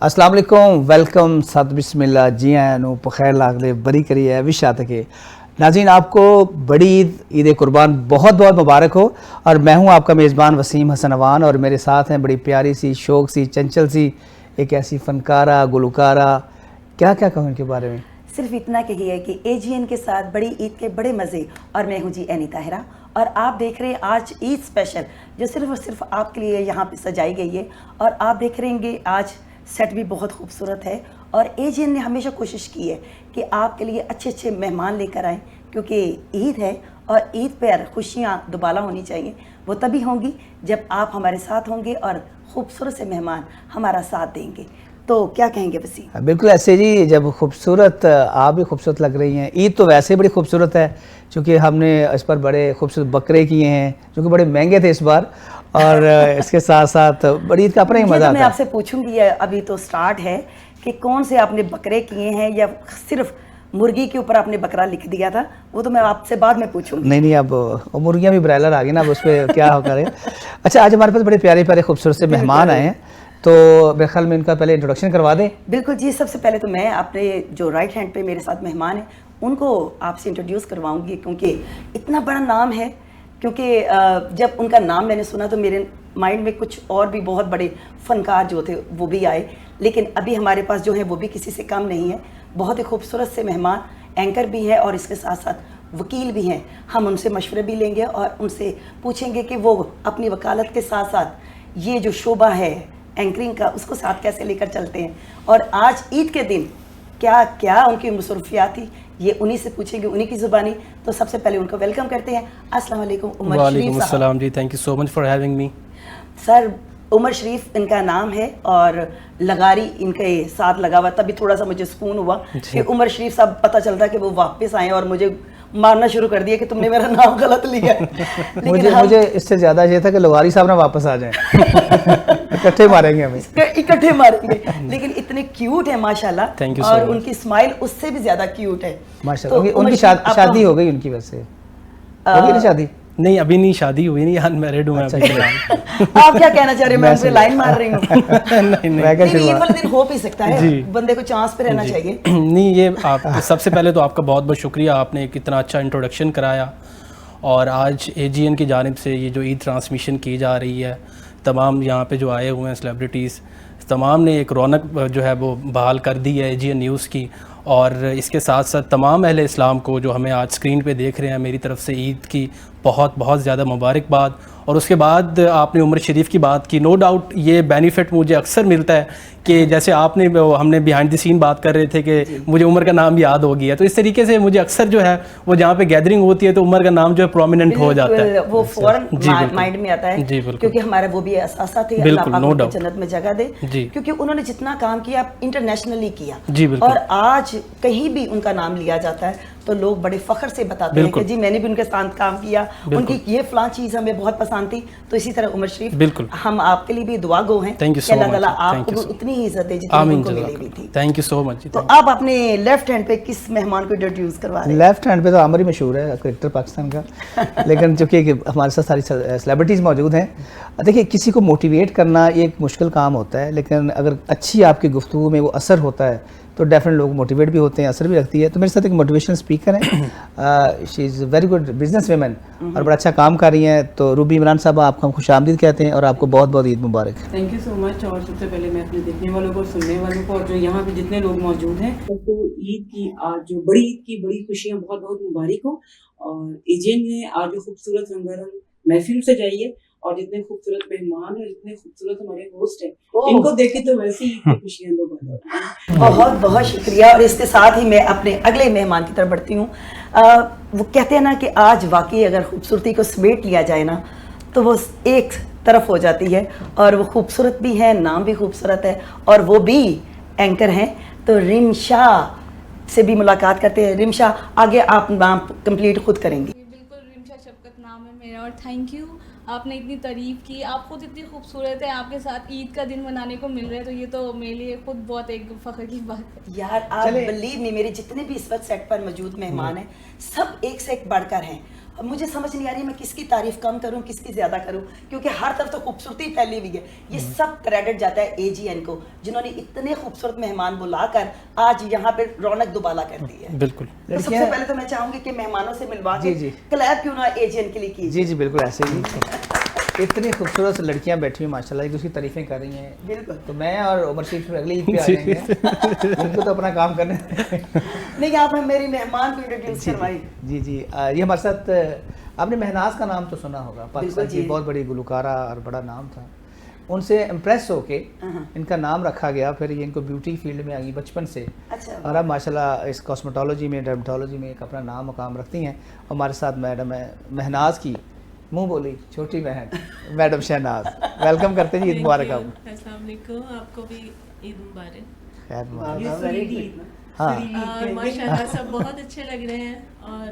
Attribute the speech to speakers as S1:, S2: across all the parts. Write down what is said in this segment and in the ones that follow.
S1: अस्सलाम वालेकुम, वेलकम, सत बिस्मिल्लाह, जी आया नु बखैर लागले बरी करी है विश आते के नाज़रीन, आपको बड़ी ईद कुर्बान बहुत बहुत मुबारक हो। और मैं हूं आपका मेज़बान वसीम हसन अवान और मेरे साथ हैं बड़ी प्यारी सी, शौक सी, चंचल सी एक ऐसी फ़नकारा, गुलकारा, क्या क्या कहूँ इनके बारे में।
S2: सिर्फ इतना कहिए कि AGN के साथ बड़ी ईद के बड़े मज़े। और मैं हूं जी एनी ताहिरा और आप देख रहे हैं आज ईद स्पेशल जो सिर्फ और सिर्फ आपके लिए यहाँ पे सजाई गई है। और आप देख रहे हैं आज सेट भी बहुत खूबसूरत है और AGN ने हमेशा कोशिश की है कि आपके लिए अच्छे अच्छे मेहमान लेकर आएँ, क्योंकि ईद है और ईद पर खुशियाँ दुबाला होनी चाहिए। वो तभी होंगी जब आप हमारे साथ होंगे और ख़ूबसूरत से मेहमान हमारा साथ देंगे। तो क्या कहेंगे वसीम?
S1: बिल्कुल ऐसे जी, जब खूबसूरत आप भी खूबसूरत लग रही हैं। ईद तो वैसे बड़ी खूबसूरत है क्योंकि हमने इस पर बड़े खूबसूरत बकरे किए हैं जो कि बड़े महंगे थे इस बार, और इसके साथ साथ बड़ी ईद का अपना ही मज़ा आता है।
S2: मैं आपसे पूछूंगी, अभी तो स्टार्ट है कि कौन से आपने बकरे किए हैं या सिर्फ मुर्गी के ऊपर आपने बकरा लिख दिया था, वो तो मैं आपसे बाद में पूछूंगी।
S1: नहीं, अब मुर्गियाँ भी ब्रायलर आ गई ना, अब उस पर क्या होकर है। अच्छा, आज हमारे पास बड़े प्यारे प्यारे खूबसूरत से मेहमान आए हैं, तो मेरे ख्याल में इनका पहले इंट्रोडक्शन करवा दें।
S2: बिल्कुल जी, सबसे पहले तो मैं अपने जो राइट हैंड पे मेरे साथ मेहमान हैं उनको आपसे इंट्रोड्यूस करवाऊंगी, क्योंकि इतना बड़ा नाम है। क्योंकि जब उनका नाम मैंने सुना तो मेरे माइंड में कुछ और भी बहुत बड़े फनकार जो थे वो भी आए, लेकिन अभी हमारे पास जो है वो भी किसी से कम नहीं है। बहुत ही खूबसूरत से मेहमान, एंकर भी है और इसके साथ साथ वकील भी हैं। हम उनसे मशवरे भी लेंगे और उनसे पूछेंगे कि वो अपनी वकालत के साथ साथ ये जो शोबा है एंकरिंग का, उसको साथ कैसे लेकर चलते हैं। और आज ईद के दिन क्या क्या उनकी मसरूफियात थी, ये उन्हीं से पूछेंगे, उन्हीं की ज़ुबानी। तो सबसे पहले उनको वेलकम करते हैं। अस्सलाम वालेकुम उमर शरीफ।
S3: वालेकुम अस्सलाम जी, thank you so much for having me.
S2: Sir, Umar Sharif इनका नाम है और लगारी इनके साथ लगा हुआ, तभी थोड़ा सा मुझे सुकून हुआ कि उमर शरीफ साहब पता चलता कि वो वापस आए और मुझे मारना शुरू कर दिया कि तुमने मेरा नाम गलत लिया।
S1: मुझे इससे ज़्यादा ये था कि लगारी साहब ना वापस आ जाएं। इकट्ठे मारेंगे हमें,
S2: इकट्ठे मारेंगे। लेकिन इतने क्यूट है माशाल्लाह,
S3: so
S2: और उनकी स्माइल उससे भी ज्यादा क्यूट है
S1: माशाल्लाह। तो उनकी शादी हो गई उनकी, वैसे हो गई ना शादी?
S3: नहीं, अभी नहीं शादी हुई, नहीं अनमैरिड हूं मैं अभी।
S2: आप क्या कहना चाह रहे हैं? मैं उनसे लाइन मार रही हूँ। नहीं, ये वाला दिन हो भी सकता है, बंदे को चांस पे रहना चाहिए।
S3: नहीं, ये आप सबसे पहले तो आपका बहुत बहुत शुक्रिया, आपने एक इतना अच्छा इंट्रोडक्शन कराया। और आज AGN की जानिब से ये जो ईद ट्रांसमिशन की जा रही है, तमाम यहाँ पे जो आए हुए हैं सेलिब्रिटीज़, तमाम ने एक रौनक जो है वो बहाल कर दी है AGN न्यूज़ की। और इसके साथ साथ तमाम अहले इस्लाम को जो हमें आज स्क्रीन पे देख रहे हैं, मेरी तरफ से ईद की बहुत बहुत ज़्यादा मुबारकबाद। और उसके बाद आपने उमर शरीफ की बात की, नो डाउट ये बेनिफिट मुझे अक्सर मिलता है कि जैसे आपने हमने बिहाइंड द सीन बात कर रहे थे कि मुझे उमर का नाम याद हो गया, तो इस तरीके से मुझे अक्सर जो है वो जहाँ पे गैदरिंग होती है तो उमर का नाम जो है प्रोमिनेंट हो जाता है,
S2: वो फौरन माइंड में आता है। क्योंकि हमारा वो भी असासा थे,
S3: बिल्कुल, नो डाउट,
S2: जन्नत में जगह दे, क्योंकि उन्होंने जितना काम किया इंटरनेशनली किया। और आज कहीं भी उनका नाम लिया जाता है तो लोग बड़े फख्र से बताते हैं कि जी मैंने भी उनके साथ काम किया, उनकी ये फलां चीज़ हमें बहुत पसंद थी। तो इसी तरह उमर शरीफ, बिल्कुल हम आपके लिए भी दुआ गो हैं। अल्लाह ताला आपको इतनी ही इज्जत दे जितनी उनको मिली हुई थी।
S3: Thank you so much.
S2: तो आप अपने लेफ्ट हैंड पे किस मेहमान को इंट्रोड्यूस करवा रहे हैं?
S1: लेफ्ट हैंड पे तो आमर ही मशहूर है, क्रिकेटर पाकिस्तान का। लेकिन चूँकि हमारे साथ सारी सेलिब्रिटीज़ मौजूद हैं, देखिए किसी को मोटिवेट करना एक मुश्किल काम होता है, लेकिन अगर अच्छी आपकी गुफ्तगू में वो असर होता है तो डेफिनेट लोग मोटिवेट भी होते हैं, असर भी रखती है। तो मेरे साथ एक मोटिवेशनल स्पीकर हैं, she is very good business woman और बड़ा अच्छा काम कर रही हैं। तो रूबी इमरान साहब, आपको हम खुशामदीद कहते हैं और आपको बहुत बहुत ईद मुबारक।
S4: Thank you so much. और सबसे पहले मैं अपने देखने वालों को, सुनने वालों को और जो यहाँ पे जितने लोग मौजूद हैं सबको ईद की आज जो बड़ी ईद की बड़ी खुशियाँ बहुत बहुत मुबारक हो। और AGN ने आज जो खूबसूरत रंगारंग महफिल से जाइए और जितने खूबसूरत मेहमान और जितने खूबसूरत हमारे होस्ट हैं, इनको देख के तो वैसे ही खुशियाँ दो।
S2: बहुत बहुत शुक्रिया। और इसके साथ ही मैं अपने अगले मेहमान की तरफ बढ़ती हूँ। वो कहते हैं ना कि आज वाकई अगर खूबसूरती को समेट लिया जाए ना तो वो एक तरफ हो जाती है, और वो खूबसूरत भी है, नाम भी खूबसूरत है और वो भी एंकर हैं। तो रिमशा से भी मुलाकात करते हैं। रिमशा, आगे आप नाम कंप्लीट खुद करेंगी?
S5: बिल्कुल, रिमशा शफकत नाम है मेरा। और थैंक यू, आपने इतनी तारीफ़ की, आप खुद इतनी खूबसूरत है, आपके साथ ईद का दिन मनाने को मिल रहा है, तो ये तो मेरे लिए खुद बहुत एक फ़ख्र की बात है।
S2: यार आप बिलीव नहीं, मेरे जितने भी इस वक्त सेट पर मौजूद मेहमान हैं सब एक से एक बढ़कर हैं। मुझे समझ नहीं आ रही मैं किसकी तारीफ कम करूं किसकी ज्यादा करूं, क्योंकि हर तरफ तो खूबसूरती फैली हुई है। ये सब क्रेडिट जाता है AGN को, जिन्होंने इतने खूबसूरत मेहमान बुलाकर आज यहाँ पे रौनक दुबाला कर दी है।
S3: बिल्कुल।
S2: तो सबसे पहले तो मैं चाहूंगी कि मेहमानों से मिलवा के क्लैप क्यों ना AGN के लिए कीजिए।
S1: जी जी बिल्कुल ऐसे ही। इतनी खूबसूरत लड़कियां बैठी हुई माशाल्लाह, एक दूसरी तारीफें कर रही हैं।
S2: बिल्कुल।
S1: तो मैं और उमर शरीफ अगली ईद पे आ जाएंगे, उनको तो अपना काम करने
S2: नहीं, आप मेरी मेहमान को इंट्रोड्यूस करवाइए।
S1: जी जी ये हमारे साथ आपने महनाज का नाम तो सुना होगा, पाकिस्तान की बहुत बड़ी गुलकारा और बड़ा नाम था। उनसे इम्प्रेस होके इनका नाम रखा गया, फिर ये इनको ब्यूटी फील्ड में आ गई बचपन से।
S2: अच्छा।
S1: और अब माशाल्लाह इस कॉस्मेटोलॉजी में डर्मेटोलॉजी में एक अपना नाम मुकाम रखती हैं। हमारे साथ मैडम है महनाज की मुंह बोली छोटी बहन मैडम शहनाज, वेलकम करते हैं जी, ईद मुबारक आपको।
S6: अस्सलाम वालेकुम, आपको भी ईद मुबारक।
S1: खैर मुबारक।
S6: और माशाल्लाह सब बहुत अच्छे लग रहे हैं, और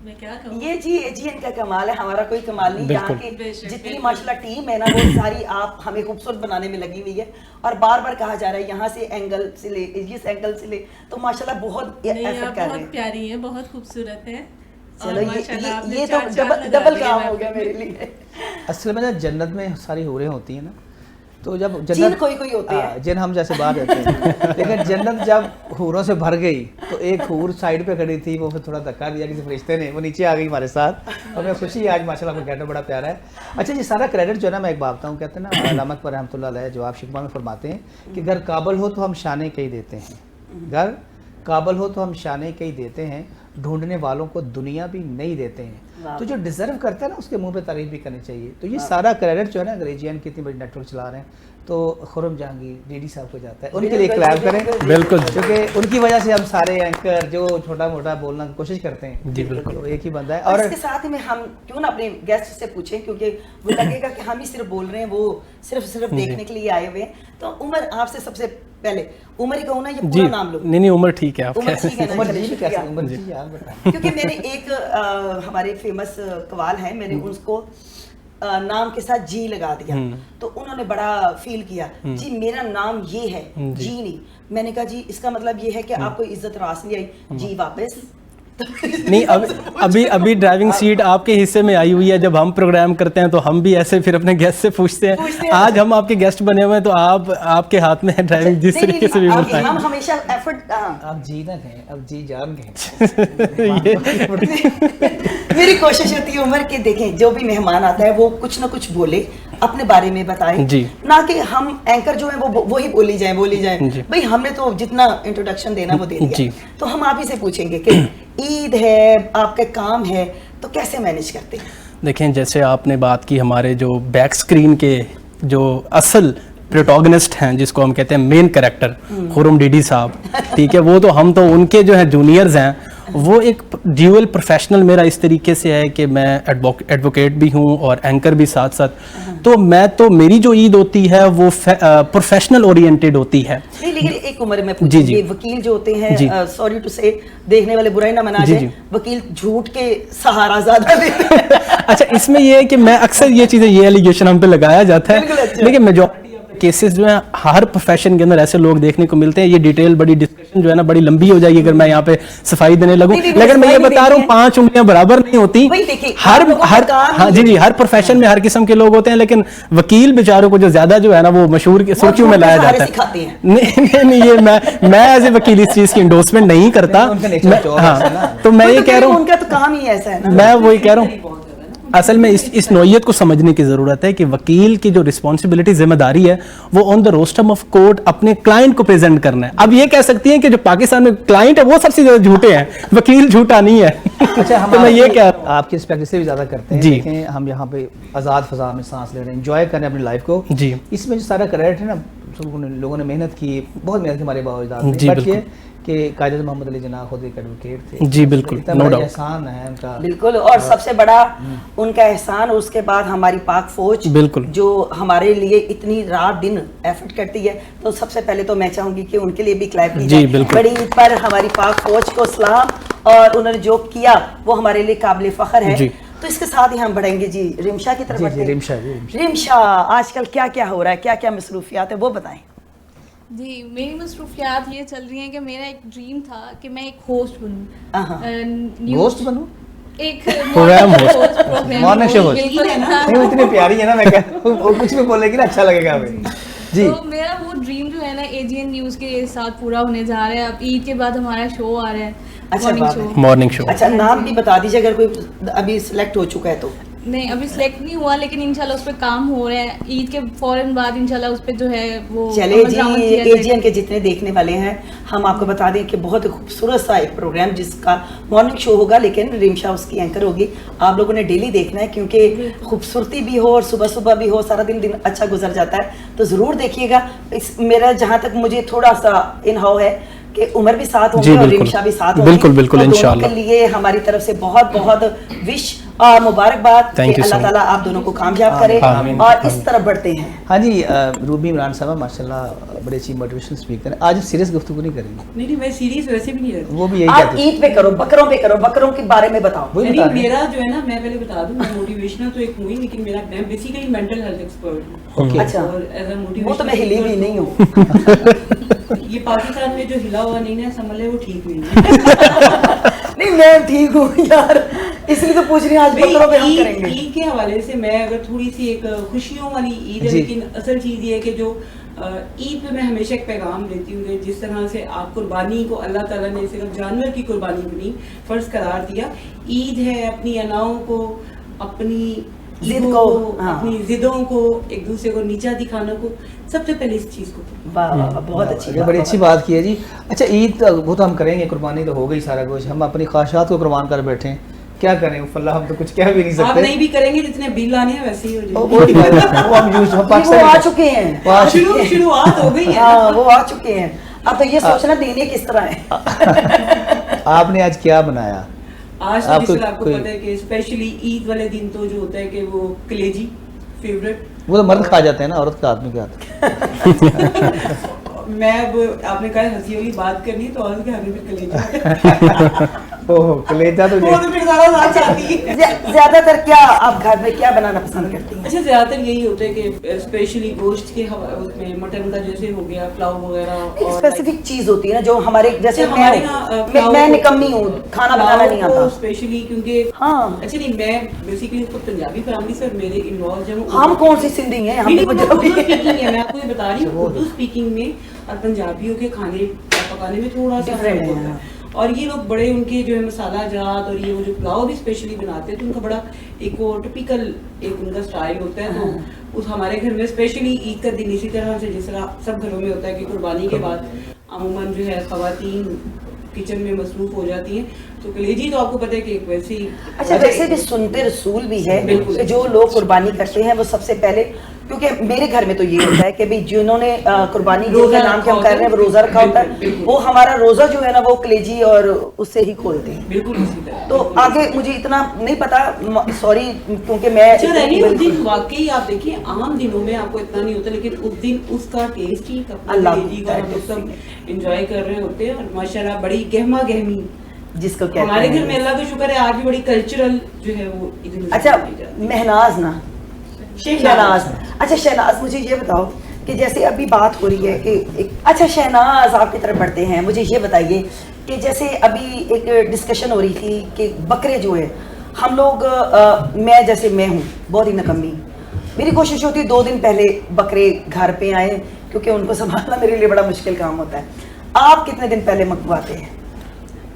S6: मैं क्या कहूँ,
S2: ये जी AGN का कमाल है, हमारा कोई कमाल नहीं। यहाँ की
S6: बेशक,
S2: जितनी
S6: बेशक।
S2: माशाल्लाह टीम है ना, वो सारी आप हमें खूबसूरत बनाने में लगी हुई है। और बार बार कहा जा रहा है यहाँ से एंगल से ले, इस एंगल से ले, तो माशाल्लाह बहुत
S6: नहीं
S2: एफर्ट
S6: आप
S2: कर रहे
S6: बहुत
S2: हैं।
S6: प्यारी हैं, बहुत खूबसूरत हैं।
S2: चलो
S6: और माशाल्लाह आपने
S2: ये तो
S6: चार चांद लगा
S2: डबल
S6: दिए
S2: काम
S6: मैं
S2: हो गया
S6: अपने।
S2: मेरे लिए।
S1: असल में ना जन्नत में सारी हूरें होती हैं ना, तो जब
S2: जिन
S1: जन्नत
S2: कोई होते हैं।
S1: जिन हम जैसे बाहर रहते हैं लेकिन जन्नत जब हूरों से भर गई तो एक हूर साइड पे खड़ी थी, वो फिर थोड़ा धक्का दिया किसी फरिश्ते ने, वो नीचे आ गई हमारे साथ। और मैं खुशी है आज माशाल्लाह आपका गेटअप बड़ा प्यारा है। अच्छा जी, सारा क्रेडिट जो है ना मैं एक बात बताऊँ, कहते हैं ना अल्लामा पर रहमतुल्लाह अलैह जवाब शिकवा में फरमाते हैं कि घर काबल हो तो हम शाने कई देते हैं, घर काबल हो तो हम शाने कई देते हैं, ढूंढने वालों को दुनिया भी नहीं देते हैं। तो जो डिजर्व करता है ना उसके मुंह पे तारीफ भी करनी चाहिए। तो ये सारा क्रेडिट जो है ना, अगर AGN की इतनी बड़ी नेटवर्क चला रहे हैं तो खुरम जहांगीर डीडी साहब को जाता है, उनके लिए क्लैप करें।
S3: बिल्कुल।
S1: क्योंकि उनकी वजह से हम सारे एंकर जो छोटा मोटा बोलना की कोशिश करते हैं,
S3: जी बिल्कुल,
S1: तो एक ही बंदा है।
S2: और
S1: और
S2: इसके साथ में हम क्यों ना अपने गेस्ट से पूछें, क्योंकि वो लगेगा कि हम ही सिर्फ बोल रहे हैं, वो सिर्फ देखने के लिए आए हुए हैं। तो उमर, आपसे सबसे पहले उमर ही कहूँ ना, ये
S3: जी
S2: पूरा नाम लो।
S3: नहीं उम्र ठीक है, आप
S2: उमर ठीक है ना,
S1: उमर
S2: चलिए,
S1: जी
S2: शुक्रिया।
S1: कैसे उमर जी यार बता।
S2: क्योंकि मेरे एक हमारे फेमस कवाल है, मैंने उसको नाम के साथ जी लगा दिया, तो उन्होंने बड़ा फील किया, जी मेरा नाम ये है, जी नहीं। मैंने कहा जी इसका मतलब ये है कि आपको इज्जत रास नहीं आई, जी वापस।
S3: नहीं अभी ड्राइविंग सीट आपके हिस्से में आई हुई है। जब हम प्रोग्राम करते हैं तो हम भी ऐसे फिर अपने गेस्ट से पूछते हैं। आज हम आपके गेस्ट बने हुए हैं तो आपके हाथ में है ड्राइविंग, जिस तरीके से भी बताएं।
S2: हम हमेशा एफर्ट,
S1: आप जी ना कहें, अब जी जान कहें।
S2: मेरी कोशिश होती है उमर के, देखें जो भी मेहमान आता है वो कुछ ना कुछ बोले, अपने बारे में बताएं
S3: जी,
S2: ना कि हम एंकर जो है वो ही बोली जाए। भाई हमने तो जितना इंट्रोडक्शन देना वो दे दिया। तो हम आप ही से पूछेंगे कि ईद है, आपके काम है, तो कैसे मैनेज करते हैं?
S3: देखें जैसे आपने बात की, हमारे जो बैक स्क्रीन के जो असल प्रोटोगनिस्ट हैं, जिसको हम कहते हैं मेन कैरेक्टर, खुरम डीडी साहब, ठीक है, वो तो हम तो उनके जो है जूनियर्स हैं। वो एक ड्यूअल प्रोफेशनल मेरा इस तरीके से है कि मैं एडवोकेट भी हूँ और एंकर भी साथ साथ। तो मेरी जो ईद होती है वो प्रोफेशनल ओरिएंटेड होती है।
S2: नहीं, लेकिन एक उम्र में पूछिए, वकील जो होते हैं, सॉरी टू से, देखने वाले बुराई ना मना जाए, वकील झूठ के सहारा ज्यादा देते हैं।
S3: अच्छा, इसमें ये है कि मैं अक्सर ये चीजें, ये एलिगेशन हम पे लगाया जाता है, लेकिन मेजॉरिटी केसेस जो है हर प्रोफेशन के अंदर ऐसे लोग देखने को मिलते हैं। ये डिटेल बड़ी डिस्कशन जो है ना बड़ी लंबी हो जाएगी अगर मैं यहाँ पे सफाई देने लगूं, लेकिन मैं ये बता रहा हूँ 5 उंगलियां बराबर नहीं होती। हर प्रोफेशन में हर किस्म के लोग होते हैं, लेकिन वकील बेचारों को जो ज्यादा जो है ना वो मशहूर की सुर्खियों में लाया जाता है। नहीं, ये मैं एज ए वकील इस चीज की इंडोर्समेंट नहीं करता। हाँ, तो मैं ये कह रहा हूँ,
S2: उनका तो काम ही ऐसा है ना।
S3: मैं वही कह रहा हूँ, असल में इस नौइयत को समझने की ज़रूरत है कि वकील की जो रिस्पॉन्सिबिलिटी, जिम्मेदारी है, वो on the rostrum of court अपने क्लाइंट को प्रेजेंट करना है। अब ये कह सकती हैं कि जो पाकिस्तान में क्लाइंट है वो सबसे ज़्यादा झूठे हैं, वकील झूठा नहीं है।
S1: अच्छा, हम
S3: तो मैं ये कह
S1: आपकी रिस्पेक्ट से भी ज़्यादा करते हैं। देखें हम यहाँ पे आज़ाद फ़ज़ा में सांस ले रहे हैं, एंजॉय कर रहे हैं अपनी लाइफ को।
S3: जी,
S1: इसमें जो सारा क्रेडिट है ना, लोगों ने मेहनत की, बहुत मेहनत की हमारे बावजूद ने, बट ये कि कायदे मोहम्मद अली जना खुद एक एडवोकेट थे।
S3: जी बिल्कुल, नो डाउट,
S1: एहसान है उनका
S2: बिल्कुल। और सबसे बड़ा उनका एहसान, उसके बाद हमारी पाक फौज
S3: बिल्कुल
S2: जो हमारे लिए इतनी रात दिन एफर्ट करती है, तो सबसे पहले तो मैं चाहूंगी कि उनके लिए भी क्लैप की जाए। बड़ी ईद पर हमारी पाक फौज को सलाम, और उन्होंने जो किया वो हमारे लिए काबिल फख्र है। तो इसके साथ ही हम बढ़ेंगे जी रिमशा की तरफ। रिमशा, आजकल क्या क्या हो रहा है, क्या क्या मसरूफियात है, वो बताएं।
S5: जी, मेरी मसरूफियात ये चल रही हैं कि मेरा एक ड्रीम था कि मैं एक होस्ट बनूं।
S1: होस्ट बनूं?
S5: एक
S1: programme
S5: host,
S1: host,
S5: program
S1: morning show
S5: host,
S1: host.
S5: बिल्कुल, हाँ।
S1: नहीं वो इतनी प्यारी है ना, मैं कह वो कुछ भी बोलेगी ना अच्छा लगेगा हमें जी।
S5: तो मेरा वो ड्रीम जो है ना एजीएन न्यूज़ के साथ पूरा होने जा रहा है। अब ईद के बाद हमारा शो आ रहा है,
S2: अच्छा,
S5: मॉर्निंग
S2: बात
S5: शो।
S2: है।
S3: Morning show.
S2: अच्छा, नाम भी बता दीजिए अगर कोई अभी सिलेक्ट हो चुका है तो।
S5: नहीं अभी सिलेक्ट नहीं हुआ, लेकिन इंशाल्लाह उस पर काम हो रहा है। ईद के फौरन बाद इंशाल्लाह उस पर जो है वो
S2: चले
S5: अमल
S2: जी,
S5: दरामद किया जाएगा।
S2: एजीएन के जितने देखने वाले हैं, हम आपको बता दें कि बहुत खूबसूरत सा एक प्रोग्राम जिसका मॉर्निंग शो होगा, लेकिन रिमशा उसकी एंकर होगी। आप लोगों ने डेली देखना है क्योंकि खूबसूरती भी हो और सुबह सुबह भी हो, सारा दिन अच्छा गुजर जाता है, तो ज़रूर देखिएगा। मेरा जहाँ तक मुझे थोड़ा सा इनहाउ है कि उमर भी साथ होंगे और रिमशा भी साथ होंगी।
S3: बिल्कुल बिल्कुल
S2: तो दोनों
S3: इंशाल्लाह
S2: के लिए हमारी तरफ से बहुत बहुत विश और मुबारकबाद कि अल्लाह ताला आप दोनों को कामयाब करे और इस तरफ बढ़ते हैं।
S1: हाँ जी, रूबी इमरान साहब माशाल्लाह बड़े अच्छी मोटिवेशन स्पीकर हैं। आज सीरियस गुफ्तगू नहीं करेंगे,
S4: नहीं मैं सीरियस वैसे भी नहीं रहती।
S1: वो भी यही
S2: आप
S1: कहते हैं।
S2: ईद पे करो, बकरों के बारे में बताओ।
S1: वही
S4: नहीं
S1: बता रहे हैं।
S4: मेरा जो है ना, मैं पहले बता दूं, मैं मोटिवेशनल तो एक हुई, लेकिन मैं बेसिकली मेंटल हेल्थ एक्सपर्ट हूँ।
S1: ओके।
S2: अच्छा,
S4: और एज अ
S2: वो तो मैं हिली भी नहीं हूँ।
S4: ये पाकिस्तान में जो हिला हुआ नहीं ना, समझ ले वो ठीक नहीं है।
S2: नहीं मैं ठीक हूँ यार, इसलिए तो पूछ रही हूँ आज बकरों पे हम करेंगे।
S4: ईद के हवाले से मैं अगर थोड़ी सी एक खुशियों वाली ईद है,
S1: जी।
S4: लेकिन असल चीज़ ये है कि जो ईद पे मैं हमेशा एक पैगाम देती हूँ कि जिस तरह से आप कुर्बानी को अल्लाह ताला ने सिर्फ जानवर की कुर्बानी को नहीं फ़र्ज करार दिया, ईद है अपनी अनाओं को, अपनी
S2: जिद
S4: ईगो
S2: को, हाँ।
S4: अपनी जिदों को, एक दूसरे को नीचा दिखाने को, सबसे पहले इस चीज़ को।
S2: वाह वाह वाह, बहुत अच्छी
S1: ये बड़ी अच्छी बात की है जी। अच्छा ईद वो तो हम करेंगे, कुर्बानी तो हो गई सारा कुछ, हम अपनी ख्वाहिशात को कुर्बान कर बैठे हैं, क्या करें फल्ला, हम तो कुछ कह भी नहीं
S4: आप
S1: सकते।
S4: नहीं भी करेंगे, जितने बिल आने हैं वैसे ही हो
S1: वो
S4: जाएंगे।
S1: वो हम यूज हम
S2: वो आ
S1: पाकिस्तान
S2: चुके हैं।
S1: वो आ चुके हैं।
S4: शुरुआत हो गई है।
S2: हाँ वो आ चुके हैं। अब तो ये सोचना देने किस तरह है।
S1: आपने आज क्या बनाया?
S4: आज तो
S1: आपको
S4: जिससे आपको
S1: कोई-
S4: पता है कि स्पेशली ईद वाले दिन तो जो होता है कि वो कलेजी फेवरेट,
S1: वो तो मर्द खा जाते हैं ना, औरत का आदमी क्या आता है।
S4: मैं अब आपने कहा हंसी वाली बात करनी है तो औरत के हाथ में फिर कलेजी
S1: ओह कलेजा तो
S4: वो तो फिर सारा साथ जाती है।
S2: ज्यादातर क्या आप घर में क्या बनाना पसंद करती हैं?
S4: अच्छा, ज्यादातर यही होता है कि स्पेशली गोश्त के उसमें मटन का जैसे हो गया, पुलाव वगैरह, और
S2: स्पेसिफिक चीज होती है ना जो हमारे जैसे
S4: अच्छा,
S2: मैं
S4: हमारे
S2: हूँ,
S4: यहाँ
S2: मैं निकम्मी हूँ, खाना बनाना नहीं आता।
S4: स्पेशली क्योंकि
S2: हाँ।
S4: अच्छा नहीं, मैं बेसिकली उसको पंजाबी फैमिली से और मेरे इन्वॉल्व जब
S2: हम कौन सी सिंधी हैं, हम भी पंजाबी हैं।
S4: मैं आपको ये बता रही हूँ, उर्दू स्पीकिंग में और पंजाबियों के खाने पकाने में थोड़ा सा
S2: Different
S4: फर्क
S2: है,
S4: होता है। और ये लोग बड़े उनके जो है मसाला जात और ये वो जो पुलाव भी स्पेशली बनाते हैं, तो उनका बड़ा एक वो टिपिकल एक उनका स्टाइल होता है। तो उस हमारे घर में स्पेशली ईद का दिन इसी तरह से जिस तरह सब घरों में होता है कि कुर्बानी के बाद अमूमन जो है खवातीन किचन में मसरूफ हो जाती हैं, तो कलेजी तो आपको पता है कि एक वैसे ही
S2: अच्छा वैसे भी सुनते रसूल भी है
S4: बिल्कुल।
S2: कि जो लोग कुर्बानी करते हैं वो सबसे पहले, क्योंकि मेरे घर में तो ये होता है कि भाई जिन्होंने कुर्बानी
S4: रोज़ा
S2: के नाम के हम
S4: रखा
S2: कर रहे हैं वो
S4: होता है,
S2: रोजा रखा होता है,
S4: बिल्कुल।
S2: वो हमारा रोजा जो है ना वो कलेजी और उससे ही खोलते हैं।
S4: बिल्कुल इसी तरह।
S2: तो
S4: बिल्कुल
S2: आगे मुझे इतना नहीं पता, सॉरी, क्योंकि मैं
S4: अच्छा रहनी उस दिन वाकई आप देखिए आम दिनों में आपको इतना नहीं होता, लेकिन उस दिन उसका टेस्ट ही
S2: अल्लाह
S4: कलेजी का हम लोग सब एंजॉय कर रहे होते हैं। और माशाल्लाह बड़ी गहमा गहमी
S2: जिसको कहते
S4: हमारे
S2: हैं।
S4: घर में अल्लाह का शुक्र है आज भी बड़ी कल्चरल जो है वो इधर
S2: अच्छा महनाज ना, शहनाज,
S4: शहनाज।
S2: अच्छा शहनाज मुझे ये बताओ कि जैसे अभी बात हो रही है कि अच्छा शहनाज आपकी तरफ बढ़ते हैं, मुझे ये बताइए कि जैसे अभी एक डिस्कशन हो रही थी कि बकरे जो है हम लोग मैं हूँ बहुत ही नकम्मी, मेरी कोशिश होती है 2 दिन पहले बकरे घर पे आए क्योंकि उनको संभालना मेरे लिए बड़ा मुश्किल काम होता है। आप कितने दिन पहले मंगवाते हैं?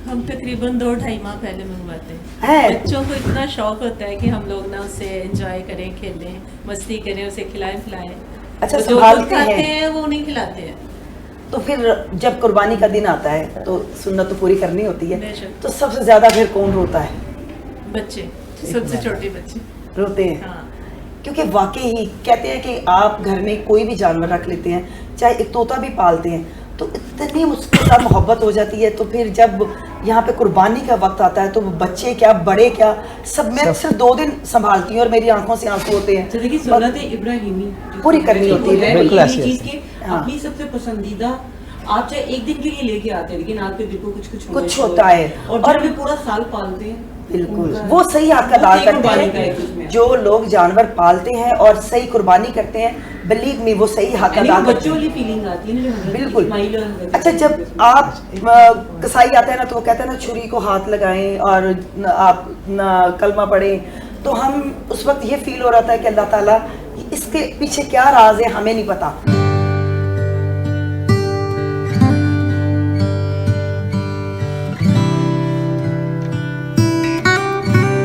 S6: हम तकरीबन 2-2.5 माह पहले मंगवाते हैं।
S2: हैं?
S6: बच्चों को इतना शौक होता है कि हम लोग ना उससे एंजॉय करें, खेलें, मस्ती करें, उसे खिलाएं पिलाएं।
S2: अच्छा,
S6: तो जो
S2: संभालते
S6: खाते
S2: हैं?
S6: हैं वो नहीं खिलाते हैं।
S2: तो फिर जब कुर्बानी का दिन आता है तो सुन्नत तो पूरी करनी होती है,
S6: बेशक।
S2: तो सबसे ज्यादा फिर कौन रोता है?
S6: बच्चे, सबसे छोटे बच्चे।
S2: रोते हैं
S6: हाँ,
S2: क्योंकि वाकई ही कहते हैं कि आप घर में कोई भी जानवर रख लेते हैं, चाहे एक तोता भी पालते हैं, तो इतनी उसके साथ मोहब्बत हो जाती है, तो फिर जब यहाँ पे कुर्बानी का वक्त आता है तो बच्चे क्या बड़े क्या सब मैं सिर्फ 2 दिन संभालती हूँ और मेरी आंखों से आंसू होते हैं।
S4: तो देखिए सुन्नत इब्राहिमी
S2: पूरी करनी होती है,
S1: बिल्कुल ऐसे
S4: चीज के
S2: हाँ।
S4: अपनी सबसे पसंदीदा आप चाहे एक दिन के लिए लेके आते हैं, लेकिन आपके दिल को कुछ
S2: कुछ होता है।
S4: और जब भी पूरा साल पालते हैं
S2: बिल्कुल वो सही हक अदा करते हैं जो लोग जानवर पालते हैं और सही कुर्बानी करते हैं, बिलीव मी वो सही हक अदा करते
S4: बच्चों वाली फीलिंग आती है ना,
S2: बिल्कुल।
S4: इस्माइल और
S2: अच्छा जब आप कसाई आते हैं ना तो वो कहते हैं ना छुरी को हाथ लगाएं और आप कलमा पढ़ें, तो हम उस वक्त ये फील हो रहा था कि अल्लाह ताला इसके पीछे क्या राज है हमें नहीं पता।